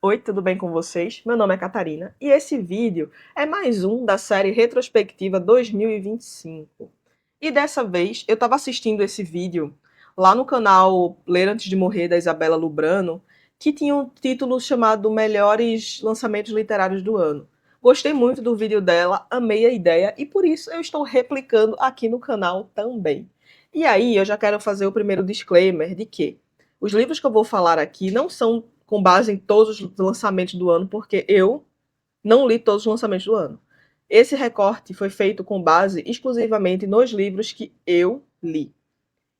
Oi, tudo bem com vocês? Meu nome é Catarina e esse vídeo é mais um da série Retrospectiva 2025. E dessa vez eu estava assistindo esse vídeo lá no canal Ler Antes de Morrer da Isabela Lubrano, que tinha um título chamado Melhores Lançamentos Literários do Ano. Gostei muito do vídeo dela, amei a ideia e por isso eu estou replicando aqui no canal também. E aí eu já quero fazer o primeiro disclaimer de que os livros que eu vou falar aqui não são com base em todos os lançamentos do ano, porque eu não li todos os lançamentos do ano. Esse recorte foi feito com base exclusivamente nos livros que eu li.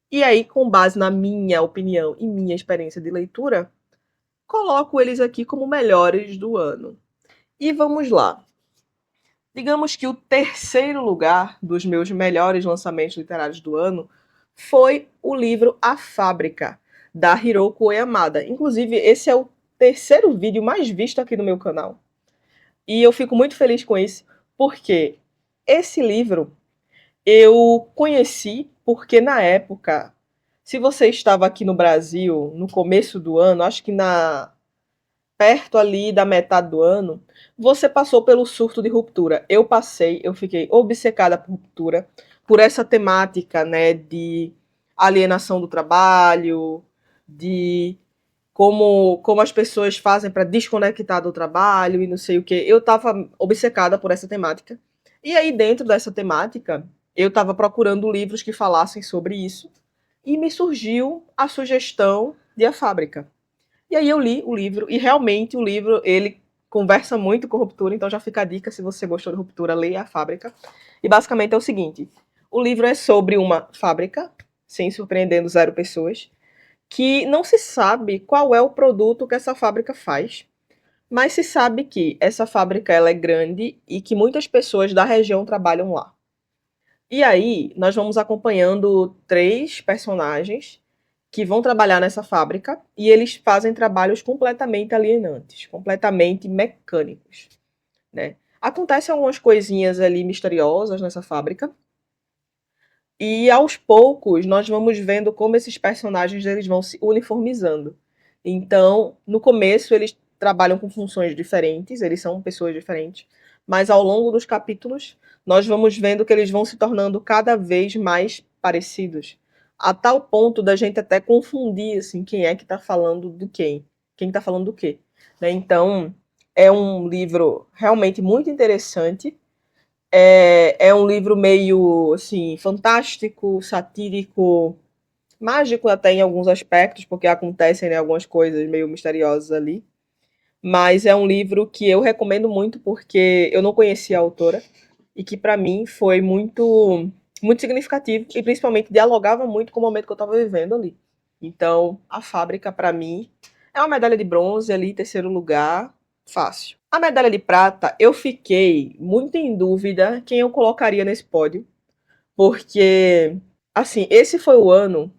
E aí, com base na minha opinião e minha experiência de leitura, coloco eles aqui como melhores do ano. E vamos lá. Digamos que o terceiro lugar dos meus melhores lançamentos literários do ano foi o livro A Fábrica, da Hiroko Oyamada. Inclusive, esse é o terceiro vídeo mais visto aqui no meu canal. E eu fico muito feliz com isso, porque esse livro eu conheci porque na época, se você estava aqui no Brasil no começo do ano, acho que na perto ali da metade do ano, você passou pelo surto de ruptura. Eu passei, eu fiquei obcecada por ruptura, por essa temática, né, de alienação do trabalho, de como as pessoas fazem para desconectar do trabalho e não sei o que. Eu estava obcecada por essa temática. E aí, dentro dessa temática, eu estava procurando livros que falassem sobre isso e me surgiu a sugestão de A Fábrica. E aí eu li o livro e realmente o livro ele conversa muito com ruptura, então já fica a dica se você gostou de ruptura, leia A Fábrica. E basicamente é o seguinte: o livro é sobre uma fábrica, sem surpreendendo zero pessoas, que não se sabe qual é o produto que essa fábrica faz, mas se sabe que essa fábrica ela é grande e que muitas pessoas da região trabalham lá. E aí nós vamos acompanhando três personagens que vão trabalhar nessa fábrica e eles fazem trabalhos completamente alienantes, completamente mecânicos, né? Acontecem algumas coisinhas ali misteriosas nessa fábrica e aos poucos nós vamos vendo como esses personagens eles vão se uniformizando. Então, no começo eles trabalham com funções diferentes, eles são pessoas diferentes, mas ao longo dos capítulos nós vamos vendo que eles vão se tornando cada vez mais parecidos, a tal ponto da gente até confundir assim quem é que está falando de quem está falando do quê, né? Então, é um livro realmente muito interessante, é um livro meio assim, fantástico, satírico, mágico até em alguns aspectos, porque acontecem, né, algumas coisas meio misteriosas ali. Mas é um livro que eu recomendo muito porque eu não conhecia a autora e que para mim foi muito significativo e principalmente dialogava muito com o momento que eu estava vivendo ali. Então, A Fábrica para mim é uma medalha de bronze ali, terceiro lugar, fácil. A medalha de prata, eu fiquei muito em dúvida quem eu colocaria nesse pódio, porque assim, esse foi o ano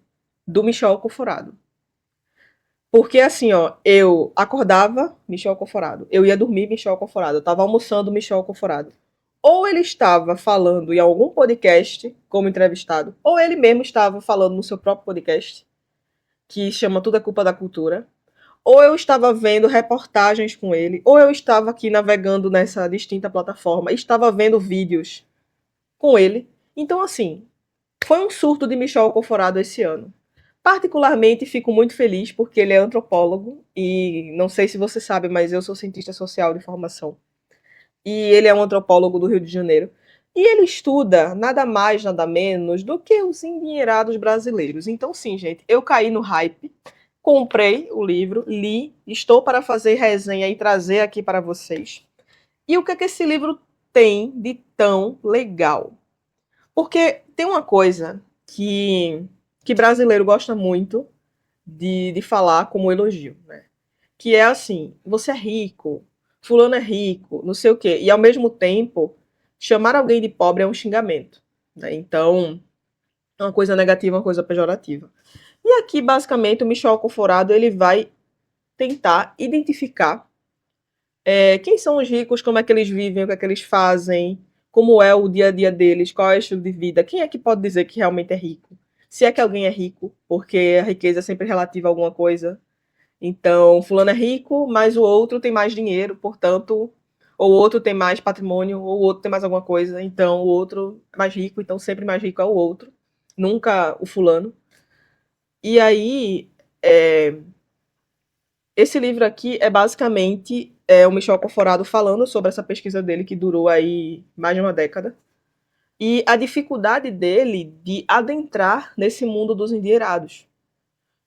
do Michel Alcoforado. Porque assim, ó, eu acordava Michel Alcoforado, eu ia dormir Michel Alcoforado, eu tava almoçando Michel Alcoforado. Ou ele estava falando em algum podcast como entrevistado, ou ele mesmo estava falando no seu próprio podcast, que chama Tudo é Culpa da Cultura. Ou eu estava vendo reportagens com ele, ou eu estava aqui navegando nessa distinta plataforma e estava vendo vídeos com ele. Então, assim, foi um surto de Michel Alcoforado esse ano. Particularmente, fico muito feliz porque ele é antropólogo e não sei se você sabe, mas eu sou cientista social de formação. E ele é um antropólogo do Rio de Janeiro. E ele estuda nada mais, nada menos do que os endinheirados brasileiros. Então, sim, gente, eu caí no hype, comprei o livro, li, estou para fazer resenha e trazer aqui para vocês. E o que é que esse livro tem de tão legal? Porque tem uma coisa que brasileiro gosta muito de falar como elogio, né? Que é assim, você é rico, fulano é rico, não sei o quê. E ao mesmo tempo, chamar alguém de pobre é um xingamento, né? Então, é uma coisa negativa, uma coisa pejorativa. E aqui, basicamente, o Michel Alcoforado, ele vai tentar identificar quem são os ricos, como é que eles vivem, o que é que eles fazem, como é o dia a dia deles, qual é o estilo de vida, quem é que pode dizer que realmente é rico? Se é que alguém é rico, porque a riqueza é sempre relativa a alguma coisa. Então, fulano é rico, mas o outro tem mais dinheiro, portanto, ou o outro tem mais patrimônio, ou o outro tem mais alguma coisa, então o outro é mais rico, então sempre mais rico é o outro, nunca o fulano. E aí, é, esse livro aqui é basicamente o Michel Conforado falando sobre essa pesquisa dele que durou aí mais de uma década. E a dificuldade dele de adentrar nesse mundo dos endinheirados.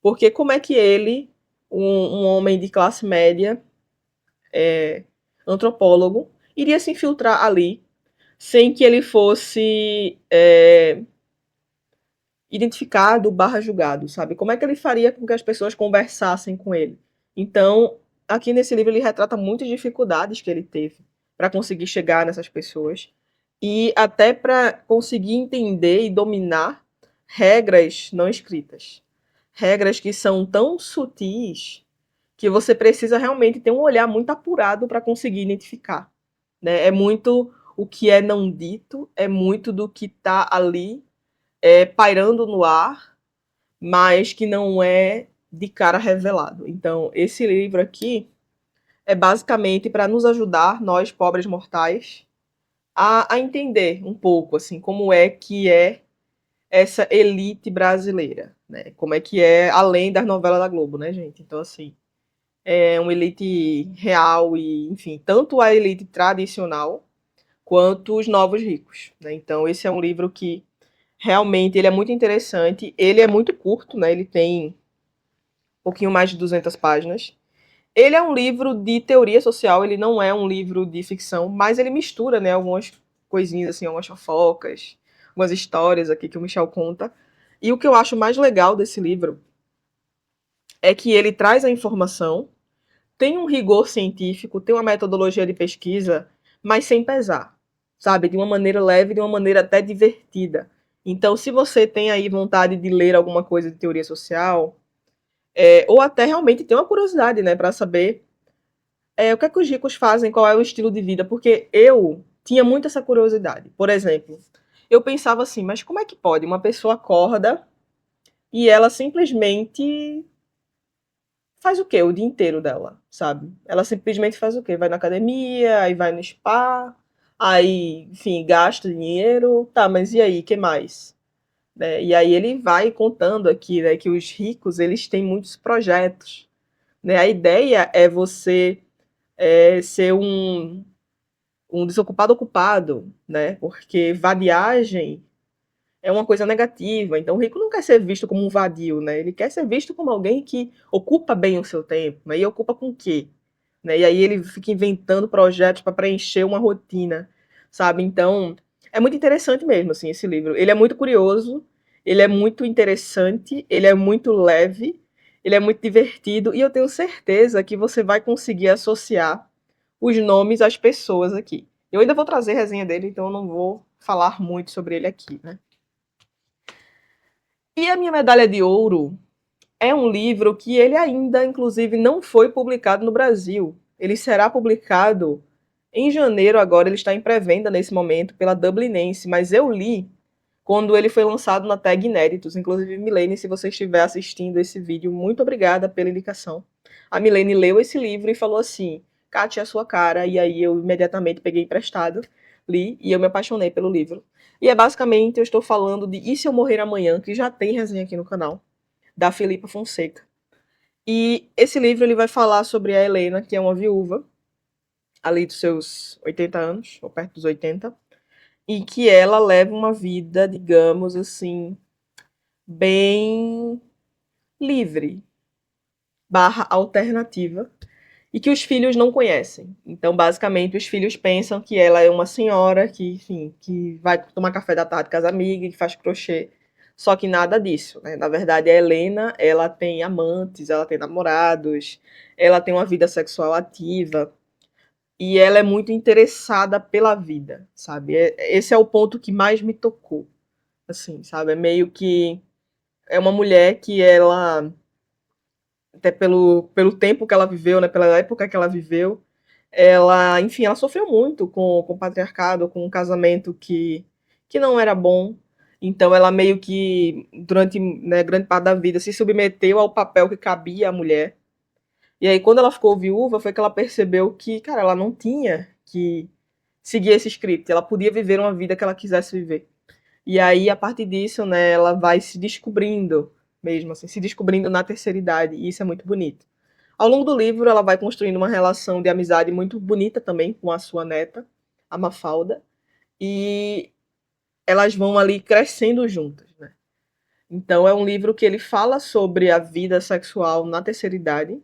Porque como é que ele, um homem de classe média, antropólogo, iria se infiltrar ali sem que ele fosse identificado barra julgado, sabe? Como é que ele faria com que as pessoas conversassem com ele? Então, aqui nesse livro ele retrata muitas dificuldades que ele teve para conseguir chegar nessas pessoas e até para conseguir entender e dominar regras não escritas. Regras que são tão sutis que você precisa realmente ter um olhar muito apurado para conseguir identificar, né? É muito o que é não dito, é muito do que está ali pairando no ar, mas que não é de cara revelado. Então, esse livro aqui é basicamente para nos ajudar, nós pobres mortais, a entender um pouco assim como é essa elite brasileira, né? Como é que é além das novelas da Globo, né, gente? Então, assim, é uma elite real e, enfim, tanto a elite tradicional quanto os novos ricos, né? Então, esse é um livro que realmente ele é muito interessante. Ele é muito curto, né? Ele tem um pouquinho mais de 200 páginas. Ele é um livro de teoria social, ele não é um livro de ficção, mas ele mistura, né, algumas coisinhas assim, algumas fofocas, algumas histórias aqui que o Michel conta. E o que eu acho mais legal desse livro é que ele traz a informação, tem um rigor científico, tem uma metodologia de pesquisa, mas sem pesar, sabe? De uma maneira leve, de uma maneira até divertida. Então, se você tem aí vontade de ler alguma coisa de teoria social, ou até realmente tem uma curiosidade, né, para saber o que é que os ricos fazem, qual é o estilo de vida, porque eu tinha muito essa curiosidade. Por exemplo, eu pensava assim, mas como é que pode? Uma pessoa acorda e ela simplesmente faz o quê? O dia inteiro dela, sabe? Ela simplesmente faz o quê? Vai na academia, aí vai no spa, aí, enfim, gasta dinheiro. Tá, mas e aí, que mais? Né? E aí ele vai contando aqui, né, que os ricos, eles têm muitos projetos. Né? A ideia é você ser um desocupado ocupado, né? Porque vadiagem é uma coisa negativa. Então, o rico não quer ser visto como um vadio, né? Ele quer ser visto como alguém que ocupa bem o seu tempo. Mas e ocupa com o quê? Né? E aí ele fica inventando projetos para preencher uma rotina, sabe? Então, é muito interessante mesmo, assim, esse livro. Ele é muito curioso, ele é muito interessante, ele é muito leve, ele é muito divertido e eu tenho certeza que você vai conseguir associar os nomes às pessoas aqui. Eu ainda vou trazer resenha dele, então eu não vou falar muito sobre ele aqui, né? E a minha medalha de ouro é um livro que ele ainda, inclusive, não foi publicado no Brasil. Ele será publicado em janeiro agora, ele está em pré-venda nesse momento pela Dublinense, mas eu li quando ele foi lançado na tag Inéditos. Inclusive, Milene, se você estiver assistindo esse vídeo, muito obrigada pela indicação. A Milene leu esse livro e falou assim, Kátia, é a sua cara, e aí eu imediatamente peguei emprestado, li, e eu me apaixonei pelo livro. E é basicamente, eu estou falando de E Se Eu Morrer Amanhã, que já tem resenha aqui no canal, da Filipa Fonseca. E esse livro ele vai falar sobre a Helena, que é uma viúva, ali dos seus 80 anos, ou perto dos 80, e que ela leva uma vida, digamos assim, bem livre, barra alternativa, e que os filhos não conhecem. Então, basicamente, os filhos pensam que ela é uma senhora que, enfim, que vai tomar café da tarde com as amigas, que faz crochê. Só que nada disso, né? Na verdade, a Helena, ela tem amantes, ela tem namorados, ela tem uma vida sexual ativa e ela é muito interessada pela vida, sabe? Esse é o ponto que mais me tocou, assim, sabe? É meio que é uma mulher que ela até pelo tempo que ela viveu, né, pela época que ela viveu, ela, enfim, ela sofreu muito com o patriarcado, com um casamento que não era bom. Então ela meio que, durante, né, grande parte da vida, se submeteu ao papel que cabia à mulher. E aí, quando ela ficou viúva, foi que ela percebeu que, cara, ela não tinha que seguir esse script, ela podia viver uma vida que ela quisesse viver. E aí, a partir disso, né, ela vai se descobrindo mesmo, assim, se descobrindo na terceira idade, e isso é muito bonito. Ao longo do livro, ela vai construindo uma relação de amizade muito bonita também com a sua neta, a Mafalda, e elas vão ali crescendo juntas, né? Então, é um livro que ele fala sobre a vida sexual na terceira idade,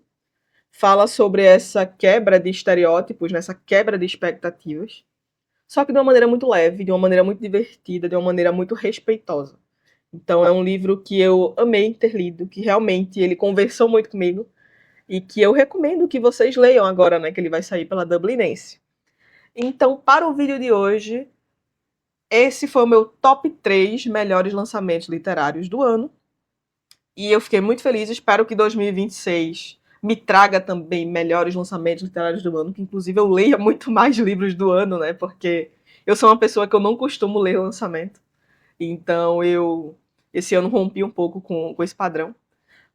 fala sobre essa quebra de estereótipos, nessa quebra de expectativas, só que de uma maneira muito leve, de uma maneira muito divertida, de uma maneira muito respeitosa. Então é um livro que eu amei ter lido, que realmente ele conversou muito comigo e que eu recomendo que vocês leiam agora, né, que ele vai sair pela Dublinense. Então, para o vídeo de hoje, esse foi o meu top 3 melhores lançamentos literários do ano. E eu fiquei muito feliz, espero que 2026 me traga também melhores lançamentos literários do ano, que inclusive eu leia muito mais livros do ano, né? Porque eu sou uma pessoa que eu não costumo ler lançamento. Então eu esse ano rompi um pouco com esse padrão.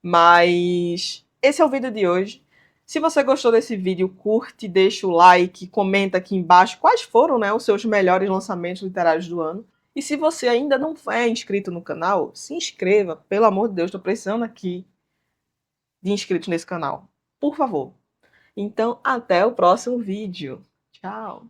Mas esse é o vídeo de hoje. Se você gostou desse vídeo, curte, deixa o like, comenta aqui embaixo quais foram, né, os seus melhores lançamentos literários do ano. E se você ainda não é inscrito no canal, se inscreva, pelo amor de Deus, estou precisando aqui de inscritos nesse canal. Por favor. Então, até o próximo vídeo. Tchau!